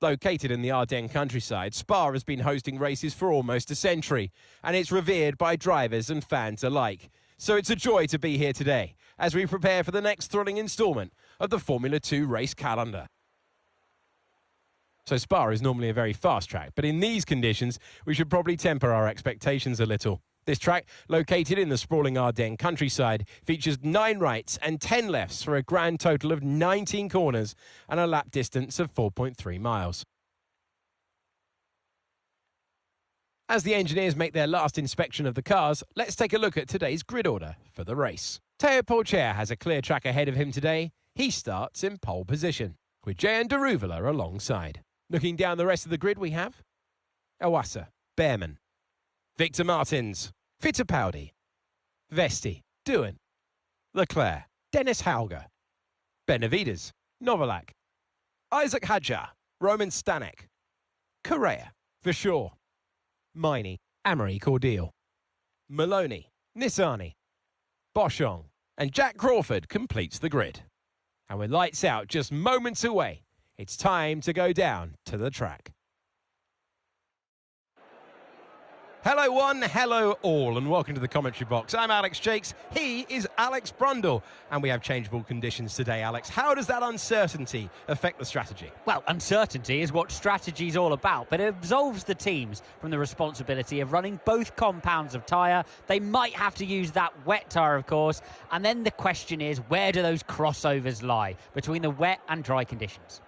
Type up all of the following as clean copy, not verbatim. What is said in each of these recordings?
Located in the Ardennes countryside, Spa has been hosting races for almost a century, and it's revered by drivers and fans alike. So it's a joy to be here today as we prepare for the next thrilling instalment of the Formula 2 race calendar. So Spa is normally a very fast track, but in these conditions, we should probably temper our expectations a little. This track, located in the sprawling Ardennes countryside, features 9 rights and 10 lefts for a grand total of 19 corners and a lap distance of 4.3 miles. As the engineers make their last inspection of the cars, let's take a look at today's grid order for the race. Théo Pourchaire has a clear track ahead of him today. He starts in pole position, with Jehan Daruvala alongside. Looking down the rest of the grid, we have Iwasa, Bearman, Victor Martins, Fittipaldi, Vesti, Doohan, Leclerc, Dennis Hauger, Benavides, Novalak, Isaac Hadjar, Roman Stanek, Correa, Verschoor, Miney, Amaury Cordeel, Maloney, Nissany, Boschong, and Jack Crawford completes the grid. And with lights out just moments away, it's time to go down to the track. Hello one, hello all, and welcome to the commentary box. I'm Alex Jakes, he is Alex Brundle, and we have changeable conditions today, Alex. How does that uncertainty affect the strategy? Well, uncertainty is what strategy is all about, but it absolves the teams from the responsibility of running both compounds of tyre. They might have to use that wet tyre, of course, and then the question is, where do those crossovers lie between the wet and dry conditions?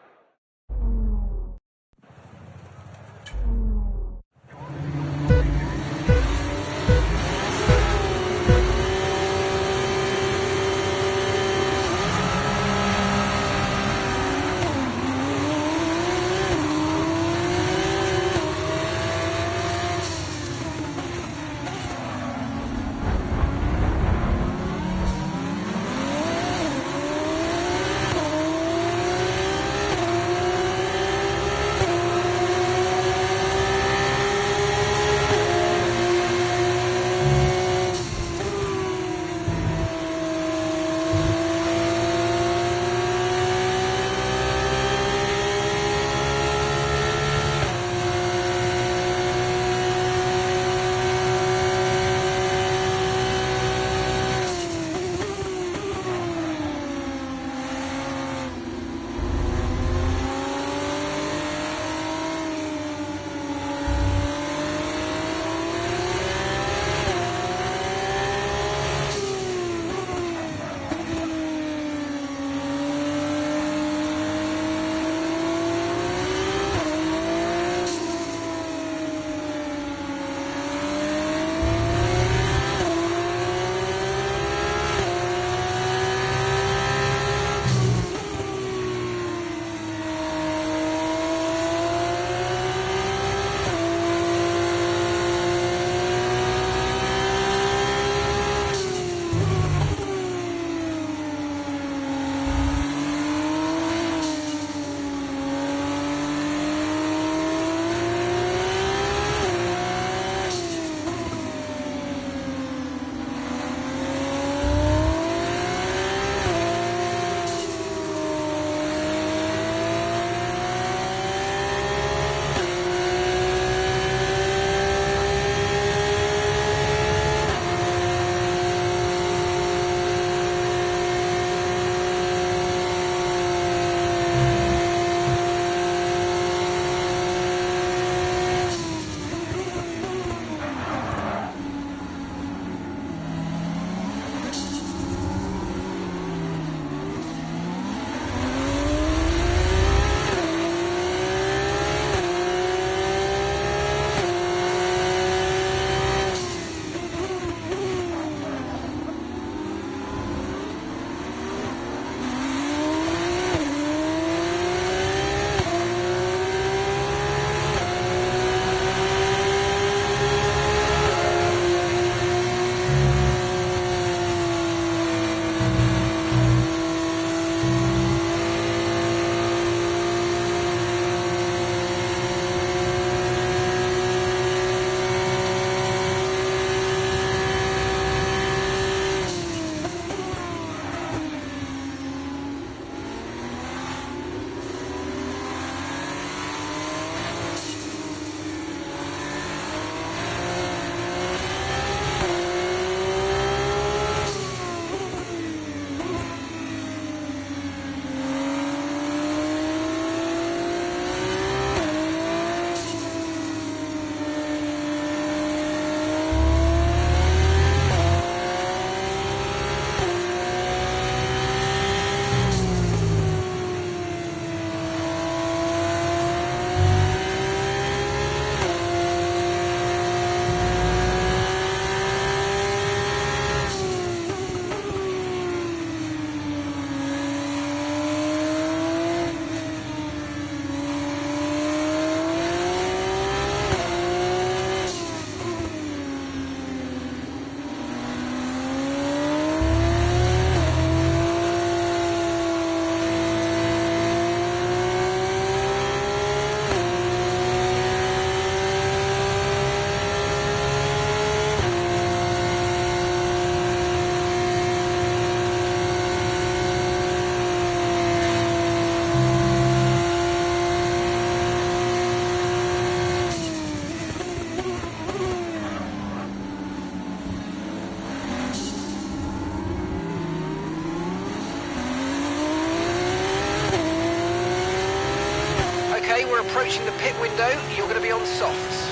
approaching the pit window, you're going to be on softs.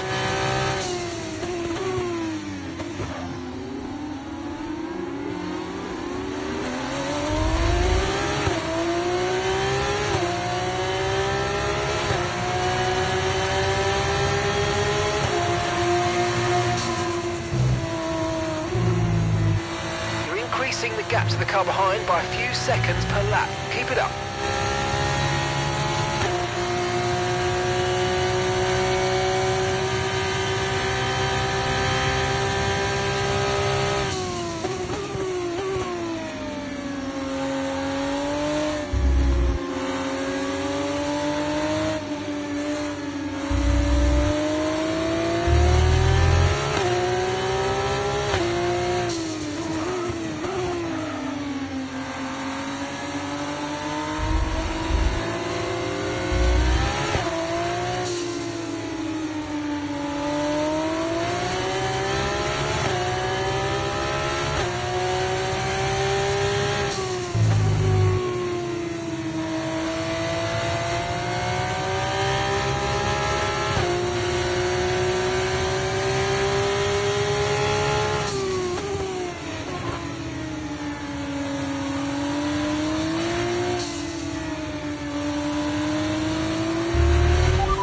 Increasing the gap to the car behind by a few seconds per lap. Keep it up.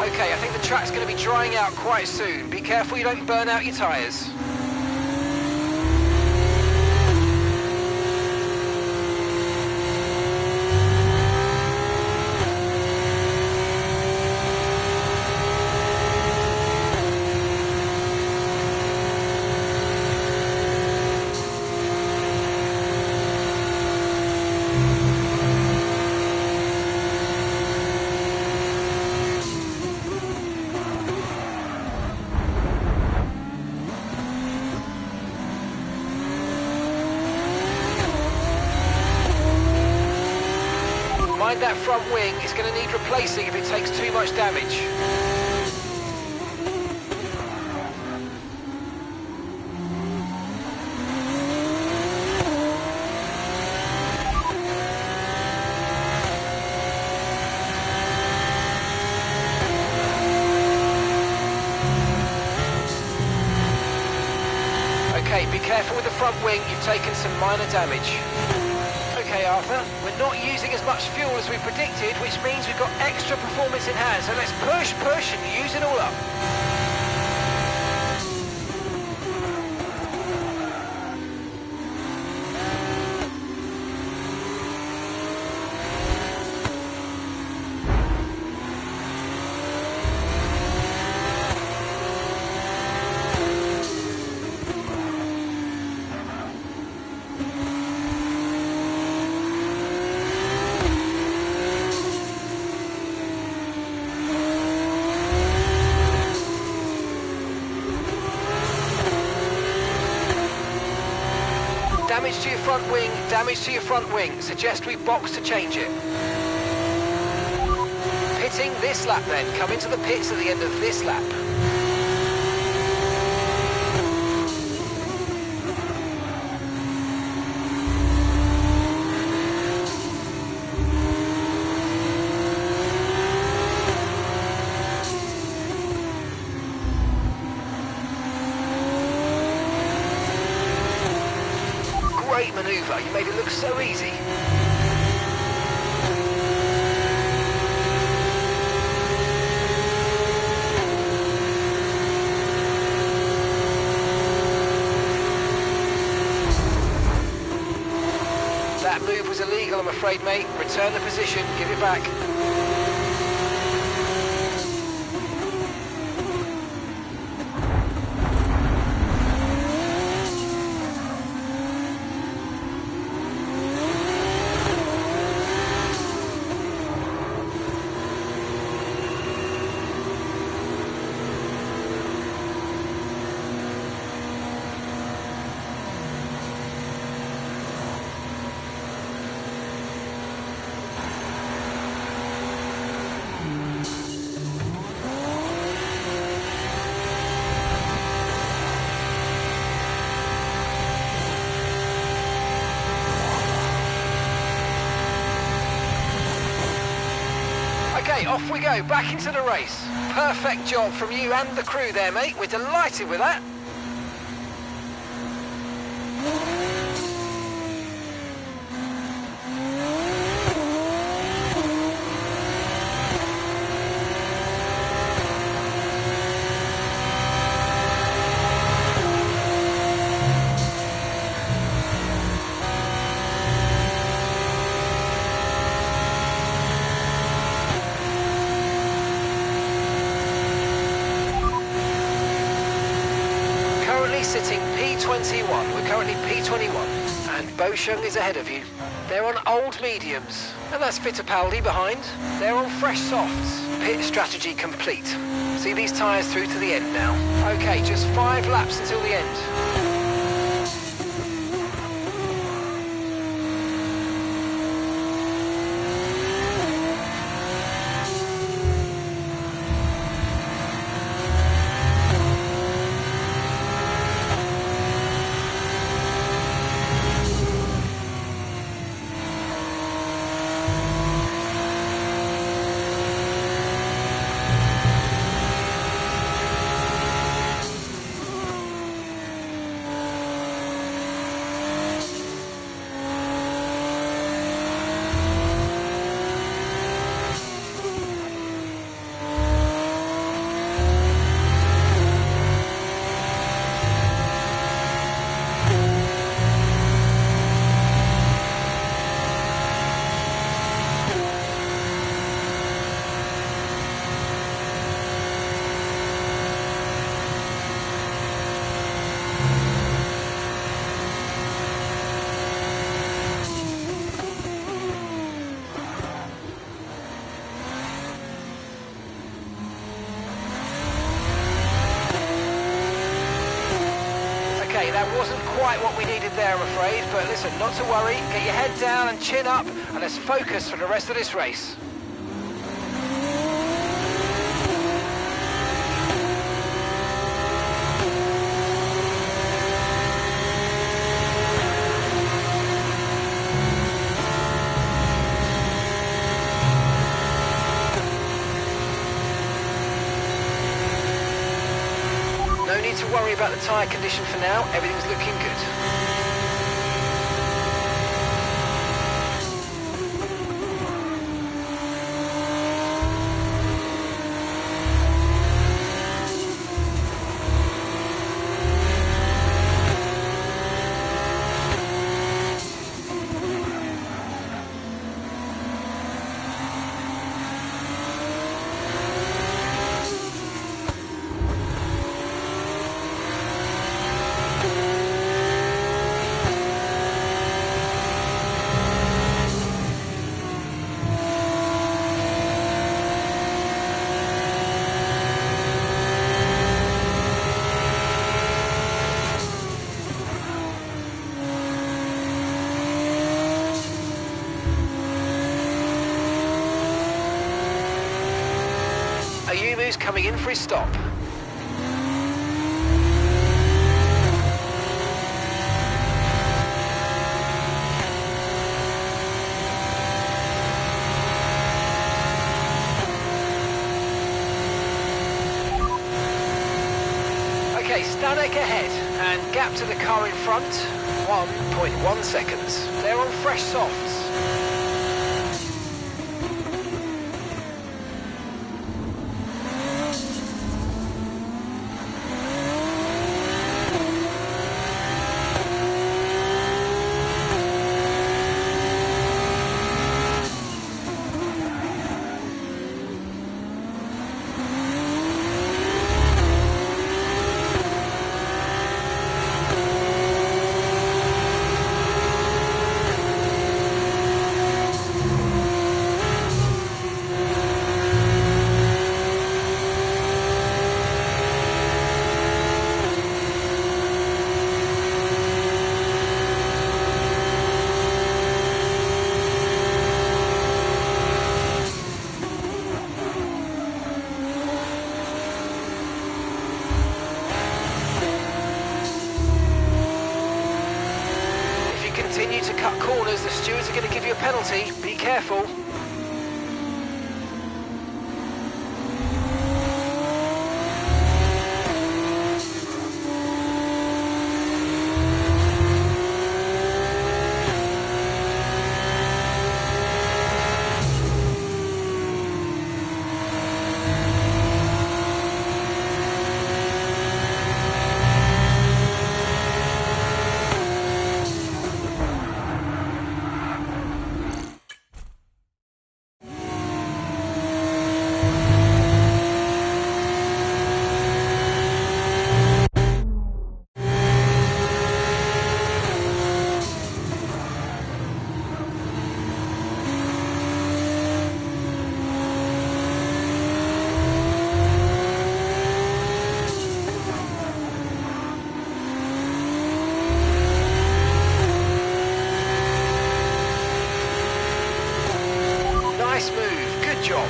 Okay, I think the track's going to be drying out quite soon. Be careful you don't burn out your tyres. Mind that front wing, it's going to need replacing if it takes too much damage. Okay, be careful with the front wing, you've taken some minor damage. Okay, Arthur, we're not using as much fuel as we predicted, which means we've got extra performance in hand, so let's push and use it all up. Damage to your front wing, damage to your front wing. Suggest we box to change it. Pitting this lap then. Come into the pits at the end of this lap. Great manoeuvre, you made it look so easy. That move was illegal, I'm afraid, mate. Return the position, give it back. Okay, off we go, back into the race. Perfect job from you and the crew there, mate. We're delighted with that. Sitting P21, we're currently P21, and Bosheng is ahead of you. They're on old mediums, and that's Fittipaldi behind. They're on fresh softs. Pit strategy complete. See these tyres through to the end now. Okay, just 5 laps until the end. Okay, that wasn't quite what we needed there, I'm afraid, but listen, not to worry, get your head down and chin up, and let's focus for the rest of this race. No need to worry about the tyre condition for now, everything's looking good. Ayumu's coming in for his stop. Okay, Stanek ahead, and gap to the car in front, 1.1 seconds. They're on fresh softs. Continue to cut corners, the stewards are going to give you a penalty. Be careful. job.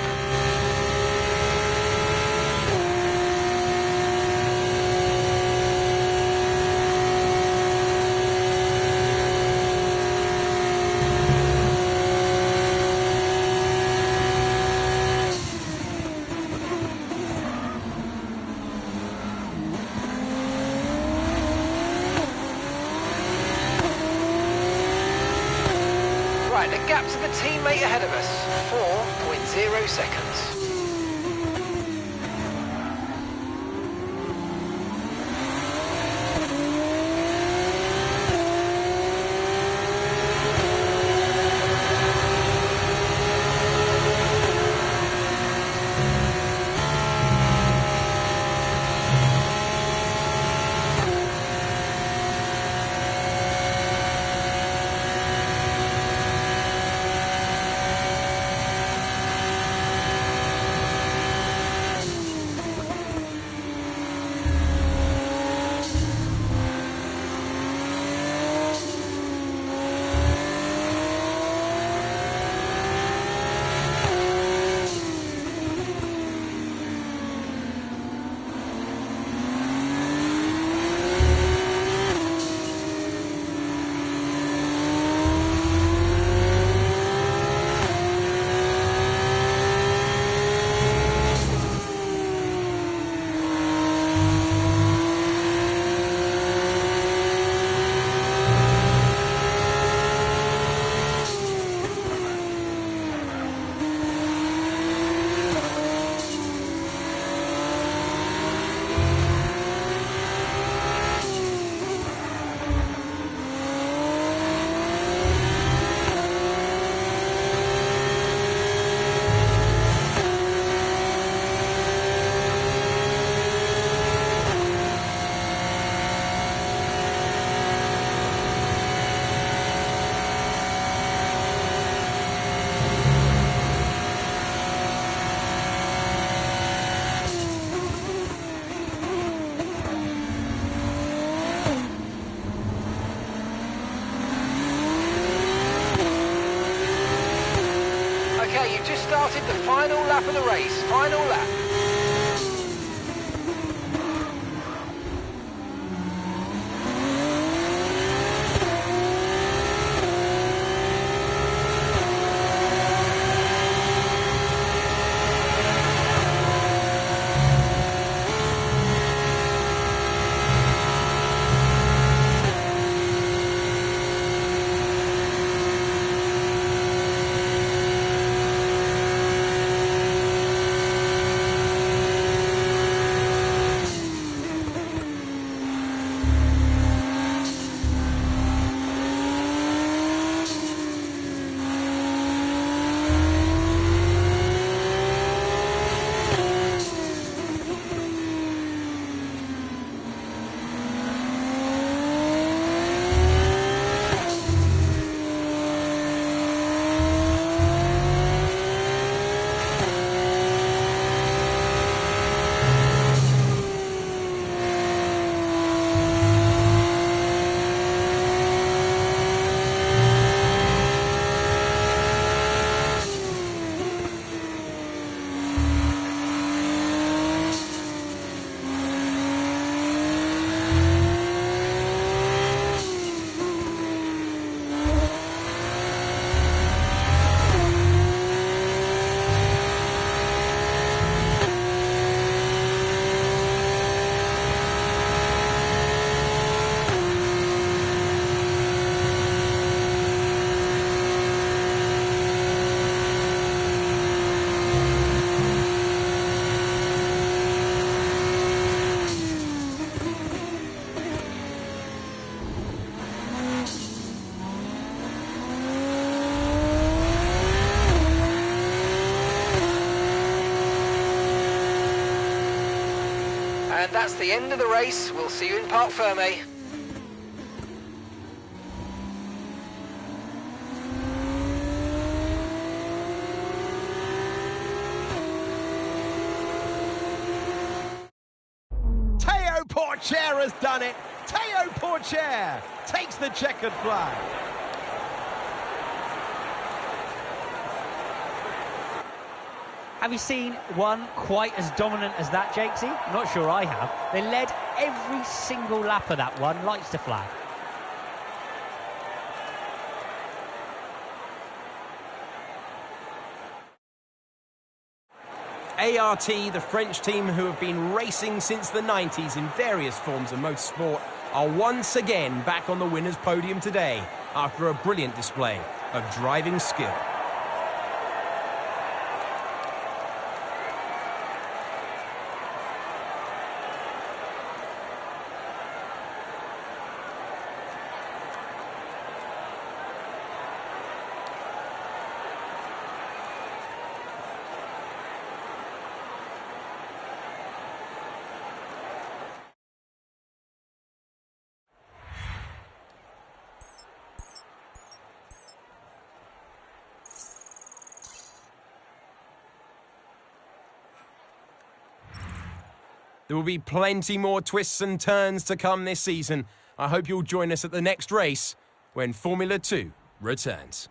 Right, the gap to the teammate ahead of us, 4.0 seconds. Okay, you've just started the final lap of the race. Final lap. And that's the end of the race. We'll see you in Parc Fermé. Théo Pourchaire has done it. Théo Pourchaire takes the checkered flag. Have you seen one quite as dominant as that, Jakesy? I'm not sure I have. They led every single lap of that one, lights to flag. ART, the French team who have been racing since the 90s in various forms of motorsport, are once again back on the winner's podium today after a brilliant display of driving skill. There will be plenty more twists and turns to come this season. I hope you'll join us at the next race when Formula 2 returns.